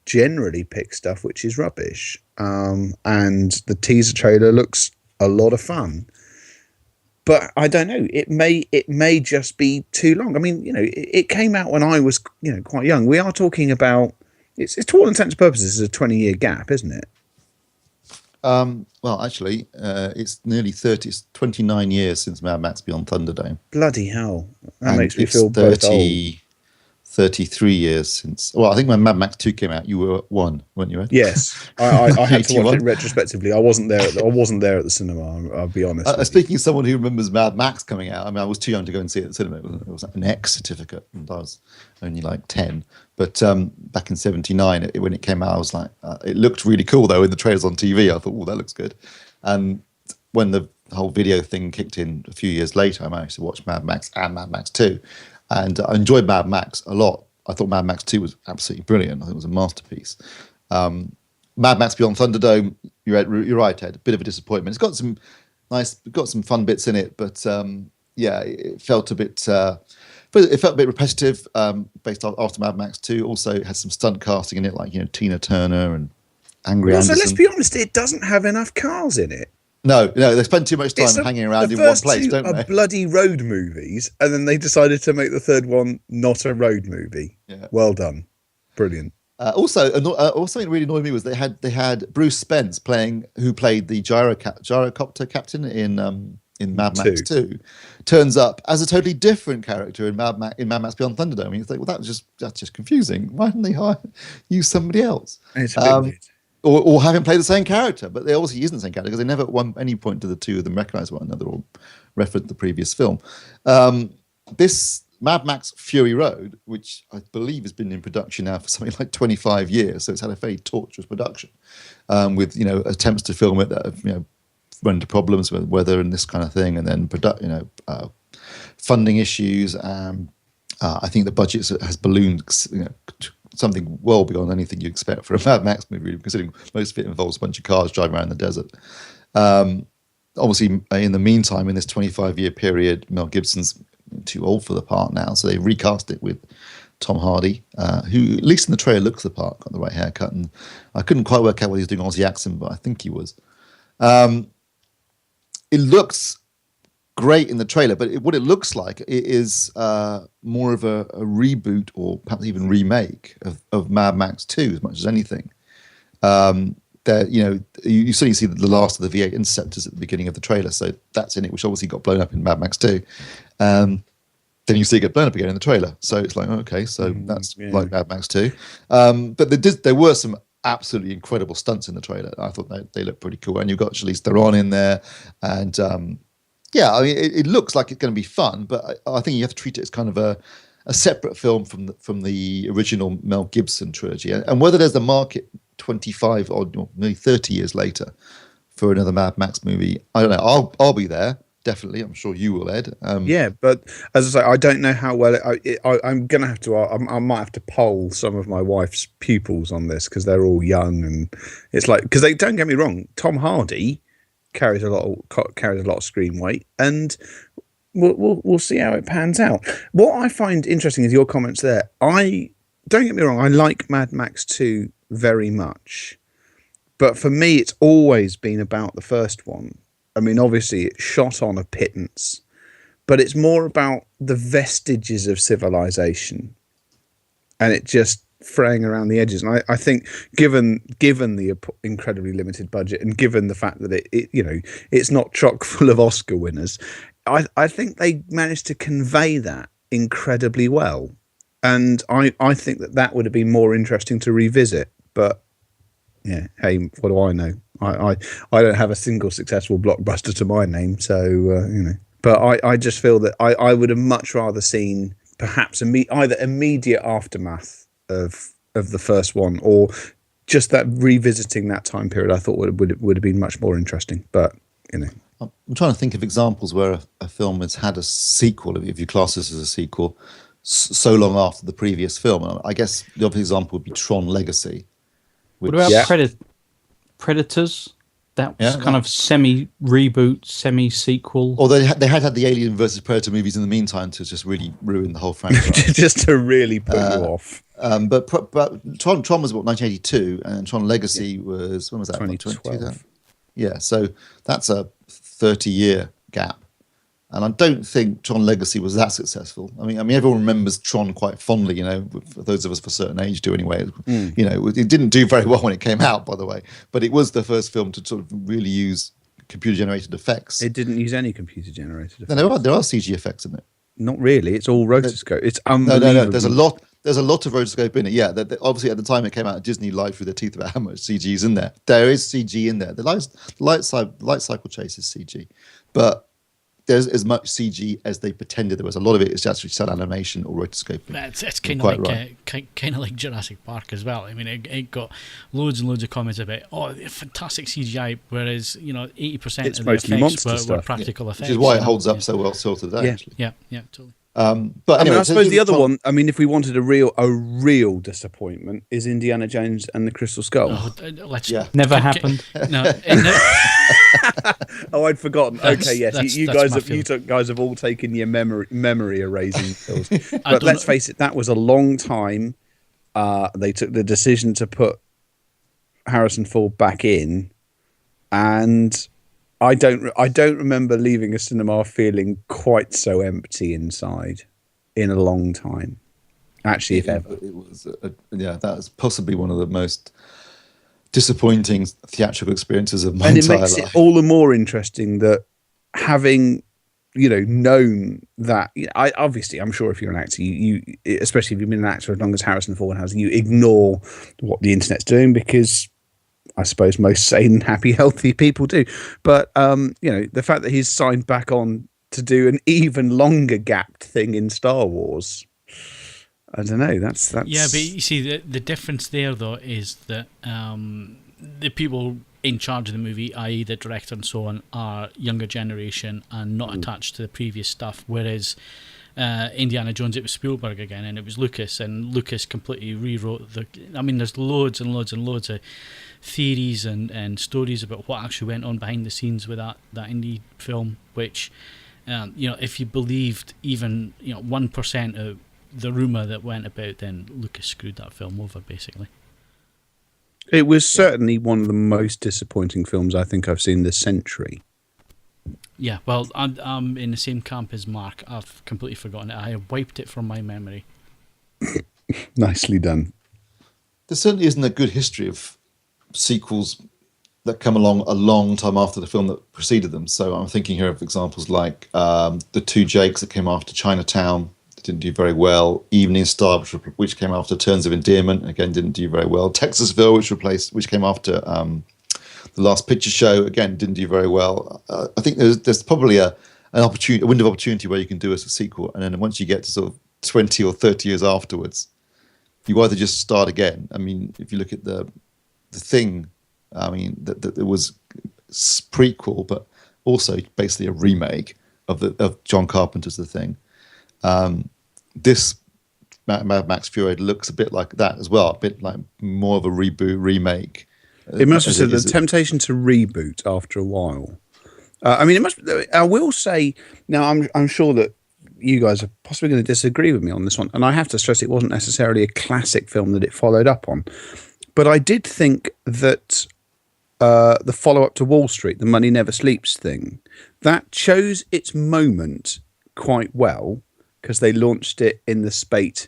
generally pick stuff which is rubbish. And the teaser trailer looks a lot of fun. But I don't know. It may just be too long. I mean, it came out when I was quite young. We are talking about it's to all intents and purposes a 20-year gap, isn't it? Well, actually, it's nearly 29 years since Mad Max Beyond Thunderdome. Bloody hell. That And makes me it's feel both old. 33 years since... Well, I think when Mad Max 2 came out, you were 1, weren't you, Ed? Yes. I had to watch 81. it retrospectively. I wasn't there at the cinema, I'll be honest. Speaking of someone who remembers Mad Max coming out, I mean, I was too young to go and see it at the cinema. It was an X certificate, and I was only like 10. But back in 79, when it came out, I was like... it looked really cool, though, in the trailers on TV. I thought, oh, that looks good. And when the whole video thing kicked in a few years later, I managed to watch Mad Max and Mad Max 2. And I enjoyed Mad Max a lot. I thought Mad Max 2 was absolutely brilliant. I think it was a masterpiece. Mad Max Beyond Thunderdome, you're right, Ed. A bit of a disappointment. It's got some fun bits in it, but it felt a bit repetitive. Based after Mad Max 2, also it had some stunt casting in it, like Tina Turner and Angry Anderson. So let's be honest, it doesn't have enough cars in it. No, they spend too much time hanging around in one place, don't they? The first 2 are bloody road movies, and then they decided to make the third one not a road movie. Yeah. Well done. Brilliant. Also, something that really annoyed me was they had Bruce Spence who played the gyrocopter captain in in Mad Max 2 turns up as a totally different character in Mad Max Beyond Thunderdome. And you think, well, that's just confusing. Why didn't they use somebody else? It's a bit weird. Or have him play the same character, but they obviously isn't the same character because they never at any point do the two of them recognize one another or reference the previous film. This Mad Max Fury Road, which I believe has been in production now for something like 25 years, so it's had a very torturous production with attempts to film it that have run into problems with weather and this kind of thing, and then funding issues. I think the budget has ballooned, something well beyond anything you expect for a Mad Max movie, considering most of it involves a bunch of cars driving around the desert. Obviously, in the meantime, in this 25-year period, Mel Gibson's too old for the part now, so they recast it with Tom Hardy, who, at least in the trailer, looks the part, got the right haircut, and I couldn't quite work out what he was doing Aussie accent, but I think he was. It looks great in the trailer, but what it looks like is more of a reboot or perhaps even remake of Mad Max 2 as much as anything. You certainly see the last of the V8 interceptors at the beginning of the trailer, so that's in it, which obviously got blown up in Mad Max 2. Then you see it get blown up again in the trailer, so it's like, okay, so that's like Mad Max 2. But there were some absolutely incredible stunts in the trailer. I thought they looked pretty cool, and you've got Charlize Theron in there, and it looks like it's going to be fun, but I think you have to treat it as kind of a separate film from the original Mel Gibson trilogy, and whether there's a market 25 or maybe 30 years later for another Mad Max movie, I don't know. I'll be there. Definitely, I'm sure you will, Ed. But as I say, I don't know how well I'm going to have to. I might have to poll some of my wife's pupils on this because they're all young, and it's like, because they don't get me wrong, Tom Hardy carries a lot of screen weight, and we'll see how it pans out. What I find interesting is your comments there. Don't get me wrong, I like Mad Max 2 very much, but for me, it's always been about the first one. I mean, obviously, it's shot on a pittance, but it's more about the vestiges of civilization, and it just fraying around the edges. And I think, given the incredibly limited budget, and given the fact that it's not chock full of Oscar winners, I think they managed to convey that incredibly well, and I think that would have been more interesting to revisit. But yeah, hey, what do I know? I don't have a single successful blockbuster to my name, so But I just feel that I would have much rather seen perhaps either immediate aftermath of the first one, or just that revisiting that time period. I thought would have been much more interesting. But I'm trying to think of examples where a film has had a sequel, if you class this as a sequel, so long after the previous film. I guess the obvious example would be Tron Legacy. What about Predators? That was kind of semi-reboot, semi-sequel. Or they had the Alien versus Predator movies in the meantime to just really ruin the whole franchise. Just to really put you off. But Tron was about 1982, and Tron Legacy was, when was that? 2012. Yeah, so that's a 30-year gap. And I don't think Tron Legacy was that successful. I mean, everyone remembers Tron quite fondly. For those of us of a certain age do anyway. It didn't do very well when it came out, by the way. But it was the first film to sort of really use computer-generated effects. It didn't use any computer-generated effects. No, there are CG effects in it. Not really. It's all rotoscope. It's unbelievable. No. There's a lot of rotoscope in it. Yeah, obviously at the time it came out, Disney lied through their teeth about how much CG is in there. There is CG in there. The light cycle chase is CG, but there's as much CG as they pretended there was. A lot of it is actually cell animation or rotoscoping. It's kind of like Jurassic Park as well. I mean, it got loads and loads of comments about fantastic CGI, whereas 80% of the effects were practical effects. Which is why it holds up so well still today. Actually. Yeah, totally. But anyway, I suppose the other one, if we wanted a real disappointment, is Indiana Jones and the Crystal Skull. Never happened. No. I'd forgotten. Okay, yes, you guys have all taken your memory erasing pills. But let's face it, that was a long time. They took the decision to put Harrison Ford back in, and I don't remember leaving a cinema feeling quite so empty inside in a long time. Actually, if ever. It was that was possibly one of the most disappointing theatrical experiences of my entire life. And it makes it all the more interesting that having known that, I'm sure if you're an actor, you especially if you've been an actor as long as Harrison Ford has, you ignore what the internet's doing, because I suppose most sane, happy, healthy people do. But the fact that he's signed back on to do an even longer gapped thing in Star Wars, I don't know. That's yeah. But you see, the difference there though is that the people in charge of the movie, i.e. the director and so on, are younger generation and not attached to the previous stuff, whereas Indiana Jones, it was Spielberg again, and it was Lucas, and Lucas completely rewrote there's loads and loads and loads of theories and stories about what actually went on behind the scenes with that indie film, which if you believed even 1% of the rumour that went about, then Lucas screwed that film over, basically. It was certainly one of the most disappointing films I think I've seen this century. Yeah, well, I'm in the same camp as Mark. I've completely forgotten it. I have wiped it from my memory. Nicely done. There certainly isn't a good history of sequels that come along a long time after the film that preceded them. So I'm thinking here of examples like the Two Jakes that came after Chinatown. Didn't do very well. Evening Star, which came after Terms of Endearment, again didn't do very well. Texasville, which came after The Last Picture Show, again didn't do very well. I think there's probably a window of opportunity where you can do a sequel, and then once you get to sort of 20 or 30 years afterwards, you either just start again. I mean, if you look at the Thing, I mean that it was prequel, but also basically a remake of John Carpenter's The Thing. This Mad Max Fury looks a bit like that as well, a bit like more of a remake. It must have said the temptation to reboot after a while. It must. I will say now. I'm sure that you guys are possibly going to disagree with me on this one, and I have to stress it wasn't necessarily a classic film that it followed up on, but I did think that the follow-up to Wall Street, the Money Never Sleeps thing, that chose its moment quite well, because they launched it in the spate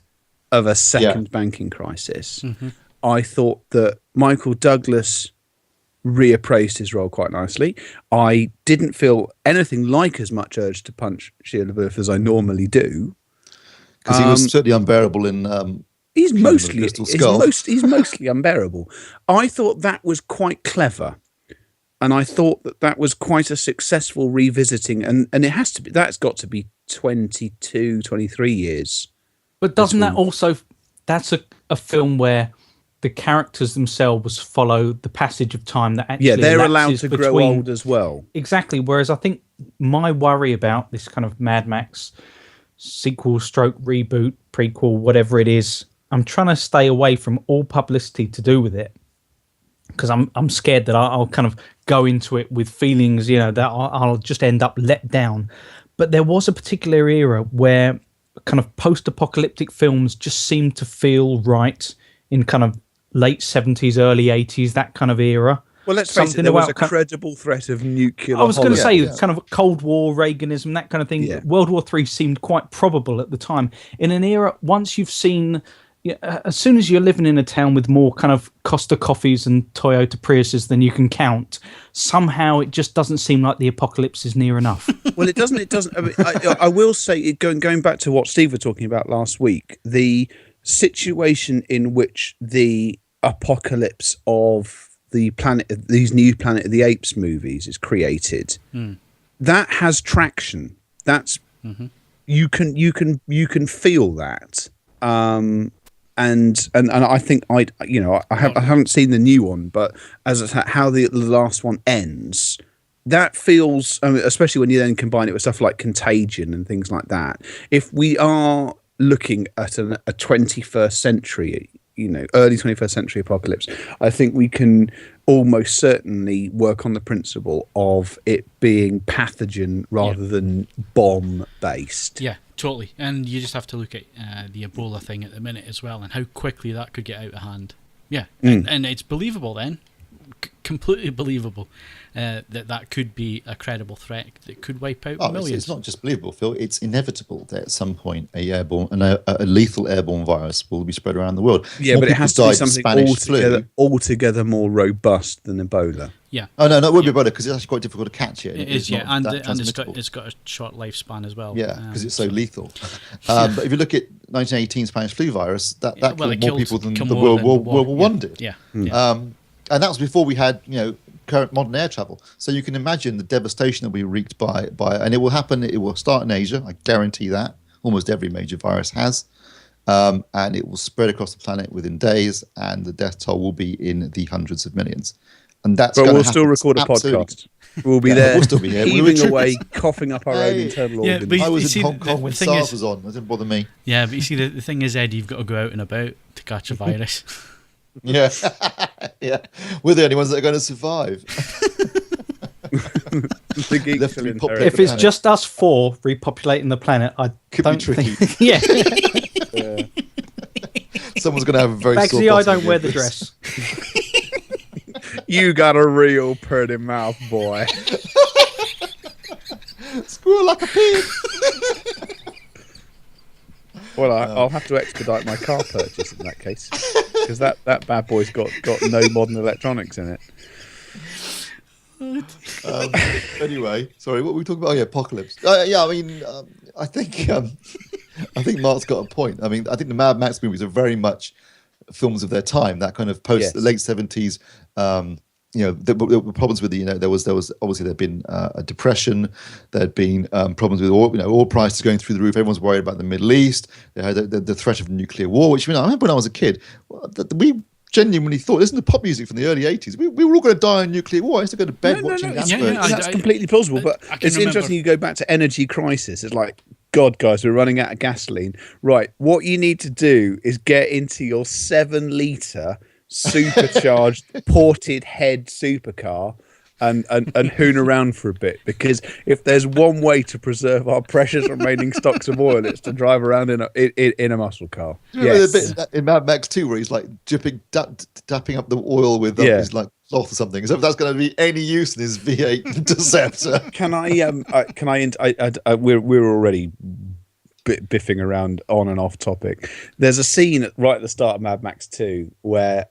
of a second banking crisis. Mm-hmm. I thought that Michael Douglas reappraised his role quite nicely. I didn't feel anything like as much urge to punch Shia LaBeouf as I normally do, because he was certainly unbearable in. He's mostly unbearable. I thought that was quite clever. And I thought that was quite a successful revisiting, and it has to be. That's got to be 22, 23 years. But doesn't that also? That's a film where the characters themselves follow the passage of time. That actually they're allowed to grow old as well. Exactly. Whereas I think my worry about this kind of Mad Max sequel, stroke reboot, prequel, whatever it is, I'm trying to stay away from all publicity to do with it, because I'm scared that I'll kind of go into it with feelings, that I'll just end up let down. But there was a particular era where kind of post-apocalyptic films just seemed to feel right in kind of late 70s, early 80s, that kind of era. Well, let's face it, there was a credible threat of nuclear I was going to say, kind of Cold War, Reaganism, that kind of thing. Yeah. World War III seemed quite probable at the time. In an era, once you've seen... as soon as you're living in a town with more kind of Costa Coffees and Toyota Priuses than you can count, somehow it just doesn't seem like the apocalypse is near enough. Well, it doesn't. I mean, I will say, going back to what Steve was talking about last week, the situation in which the apocalypse of these new Planet of the Apes movies is created, that has traction. That's you can feel that. And I think I haven't seen the new one, but how the last one ends, that feels, especially when you then combine it with stuff like Contagion and things like that. If we are looking at a 21st century, early 21st century apocalypse, I think we can almost certainly work on the principle of it being pathogen rather than bomb based. Yeah. Totally, and you just have to look at the Ebola thing at the minute as well, and how quickly that could get out of hand. Yeah, and it's believable then, completely believable. that could be a credible threat that could wipe out Oh, millions. it's not just believable, Phil. It's inevitable that at some point a lethal airborne virus will be spread around the world. Yeah, More but it people has to be died of something Spanish altogether more robust than Ebola. Yeah. Oh no, it would be better because it's actually quite difficult to catch it. It is, yeah, and it's transmittable. got a short lifespan as well. Yeah, because it's so lethal. But if you look at 1918 Spanish flu virus, that killed more people than the World War I did. Yeah. And that was before we had current modern air travel. So you can imagine the devastation that we wreaked by, and it will happen. It will start in Asia. I guarantee that. Almost every major virus has, and it will spread across the planet within days, and the death toll will be in the hundreds of millions. And that's. But we'll still record a podcast. We'll be there, we'll still be here. heaving away, coughing up our own internal organs. But I was in see, Hong Kong when thing SARS is- was on. It didn't bother me. Yeah, but you see, the thing is, Ed, you've got to go out and about to catch a virus. Yeah, yeah. We're the only ones that are going to survive. The geeks Left to will be inherit popular. If it's just us four repopulating the planet, I Could be don't tricky. think. Yeah, Someone's going to have a very sore Bagsy, I bottom don't wear the against this. dress. You got a real pretty mouth, boy. Squirrel like a pig. Well, I'll have to expedite my car purchase in that case, because that bad boy's got no modern electronics in it. Anyway, sorry, what were we talking about? Oh, yeah, apocalypse. I mean, I think Mark's got a point. I mean, I think the Mad Max movies are very much films of their time. That kind of post late 70s. There were problems with there was obviously there'd been a depression. There'd been problems with oil prices going through the roof. Everyone's worried about the Middle East. They had the threat of nuclear war. Which I remember when I was a kid, we genuinely thought, listen to pop music from the early 80s. We were all going to die in nuclear war. I used to go to bed watching adverts. That's completely plausible. But it's interesting. You go back to energy crisis. It's like, God, guys, we're running out of gasoline. Right, what you need to do is get into your 7-litre supercharged ported head supercar and hoon around for a bit, because if there's one way to preserve our precious remaining stocks of oil, it's to drive around in a muscle car. Do you remember the bit in Mad Max 2 where he's like dapping up the oil with his like cloth or something? So if that's going to be any use in his V8 Interceptor. We're already biffing around on and off topic. There's a scene right at the start of Mad Max 2 where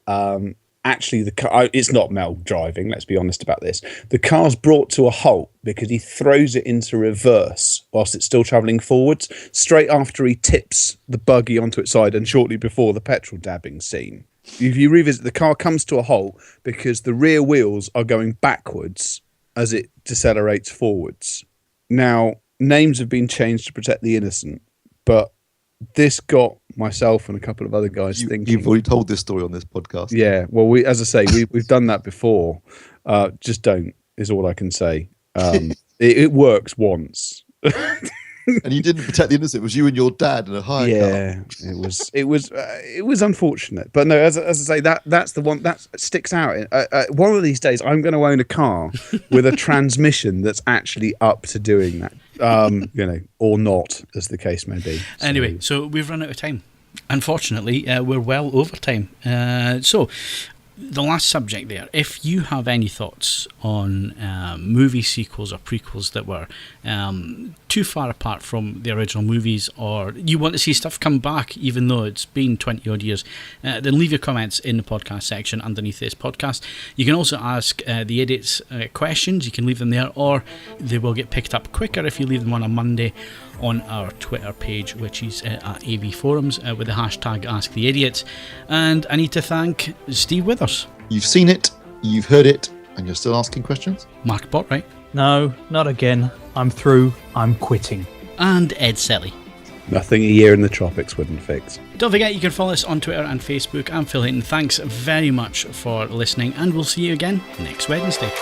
actually the car, it's not Mel driving, let's be honest about this. The car's brought to a halt because he throws it into reverse whilst it's still travelling forwards, straight after he tips the buggy onto its side and shortly before the petrol dabbing scene. If you revisit, the car comes to a halt because the rear wheels are going backwards as it decelerates forwards. Now, names have been changed to protect the innocent, but this got myself and a couple of other guys thinking. You've already told this story on this podcast. Yeah, well, as I say, we've done that before. Just don't is all I can say. It works once. And you didn't protect the innocent. It was you and your dad in a hire car. Yeah, it was unfortunate, but no, as I say, that's the one that sticks out. One of these days, I'm going to own a car with a transmission that's actually up to doing that. Or not, as the case may be. Anyway, so we've run out of time. Unfortunately, we're well over time. So the last subject there, if you have any thoughts on movie sequels or prequels that were too far apart from the original movies, or you want to see stuff come back even though it's been 20 odd years, then leave your comments in the podcast section underneath this podcast. You can also ask the idiots questions. You can leave them there, or they will get picked up quicker if you leave them on a Monday on our Twitter page, which is at AVForums, with the hashtag AskTheIdiot. And I need to thank Steve Withers. You've seen it, you've heard it, and you're still asking questions? Mark Botwright. No, not again. I'm through. I'm quitting. And Ed Selley. Nothing a year in the tropics wouldn't fix. Don't forget, you can follow us on Twitter and Facebook. I'm Phil Hinton. Thanks very much for listening, and we'll see you again next Wednesday.